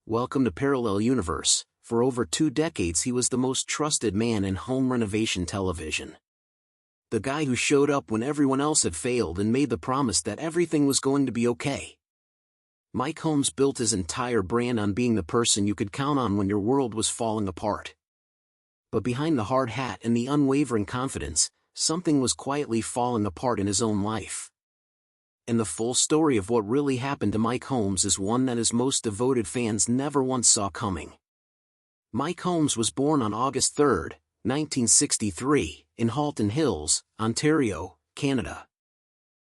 Welcome to Parallel Universe. For over 2 decades he was the most trusted man in home renovation television. The guy who showed up when everyone else had failed and made the promise that everything was going to be okay. Mike Holmes built his entire brand on being the person you could count on when your world was falling apart. But behind the hard hat and the unwavering confidence, something was quietly falling apart in his own life. And the full story of what really happened to Mike Holmes is one that his most devoted fans never once saw coming. Mike Holmes was born on August 3, 1963, in Halton Hills, Ontario, Canada.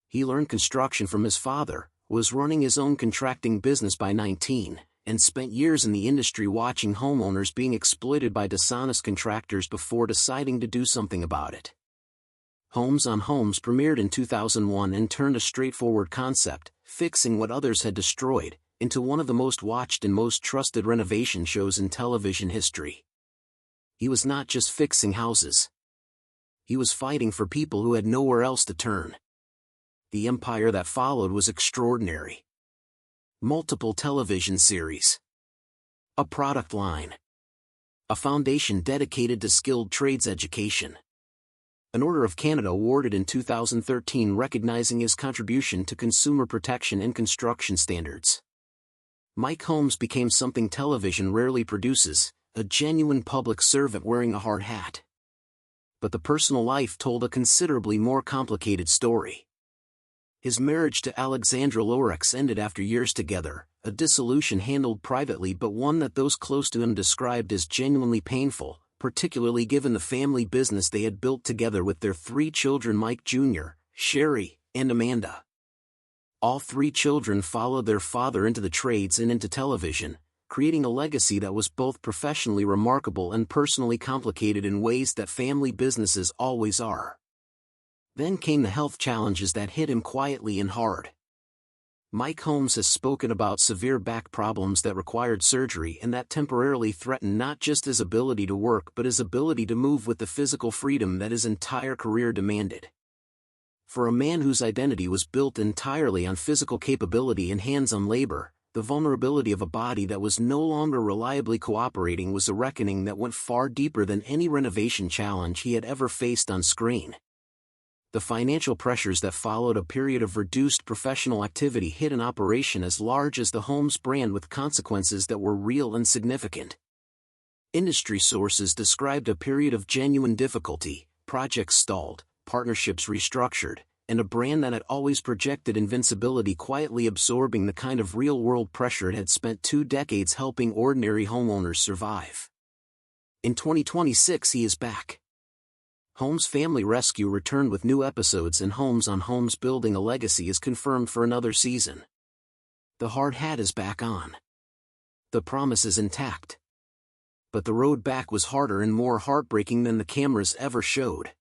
He learned construction from his father, was running his own contracting business by 19, and spent years in the industry watching homeowners being exploited by dishonest contractors before deciding to do something about it. Homes on Homes premiered in 2001 and turned a straightforward concept, fixing what others had destroyed, into one of the most watched and most trusted renovation shows in television history. He was not just fixing houses. He was fighting for people who had nowhere else to turn. The empire that followed was extraordinary. Multiple television series. A product line. A foundation dedicated to skilled trades education. An Order of Canada awarded in 2013 recognizing his contribution to consumer protection and construction standards. Mike Holmes became something television rarely produces, a genuine public servant wearing a hard hat. But the personal life told a considerably more complicated story. His marriage to Alexandra Lorex ended after years together, a dissolution handled privately but one that those close to him described as genuinely painful, particularly given the family business they had built together with their 3 children, Mike Jr., Sherry, and Amanda. All 3 children followed their father into the trades and into television, creating a legacy that was both professionally remarkable and personally complicated in ways that family businesses always are. Then came the health challenges that hit him quietly and hard. Mike Holmes has spoken about severe back problems that required surgery and that temporarily threatened not just his ability to work but his ability to move with the physical freedom that his entire career demanded. For a man whose identity was built entirely on physical capability and hands-on labor, the vulnerability of a body that was no longer reliably cooperating was a reckoning that went far deeper than any renovation challenge he had ever faced on screen. The financial pressures that followed a period of reduced professional activity hit an operation as large as the Holmes brand with consequences that were real and significant. Industry sources described a period of genuine difficulty, projects stalled, partnerships restructured, and a brand that had always projected invincibility quietly absorbing the kind of real-world pressure it had spent 2 decades helping ordinary homeowners survive. In 2026 he is back. Holmes Family Rescue returned with new episodes and Homes on Homes Building a Legacy is confirmed for another season. The hard hat is back on. The promise is intact. But the road back was harder and more heartbreaking than the cameras ever showed.